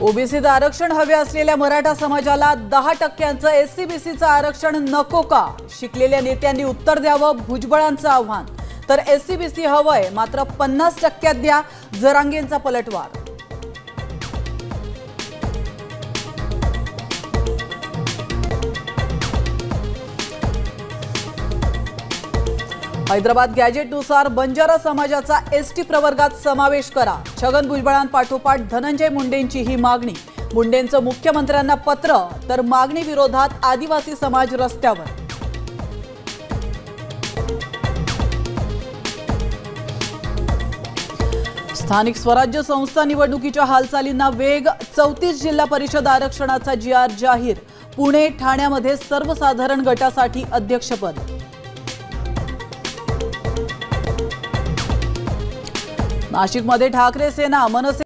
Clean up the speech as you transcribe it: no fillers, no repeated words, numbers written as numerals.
ओबीसीत आरक्षण हवे असलेल्या मराठा समाजाला 10% एससी-बीसीचं आरक्षण नको का? शिकलेल्या नेत्यांनी उत्तर द्यावं, भुजबळांचं आव्हान. तर एससी-बीसी हवंय मात्र 50% द्या, जरांगेंचा पलटवार. हैदराबाद गॅजेटनुसार बंजारा समाजाचा एसटी प्रवर्गात समावेश करा. छगन भुजबळांपाठोपाठ धनंजय मुंडेंची ही मागणी. मुंडेंचं मुख्यमंत्र्यांना पत्र. तर मागणी विरोधात आदिवासी समाज रस्त्यावर. स्थानिक स्वराज्य संस्था निवडणुकीच्या हालचालींना वेग. 34 जिल्हा परिषद आरक्षणाचा जी.आर. जाहीर. पुणे, ठाण्यामध्ये सर्वसाधारण गटासाठी अध्यक्षपद. नाशिकमध्ये ठाकरे सेना मनसे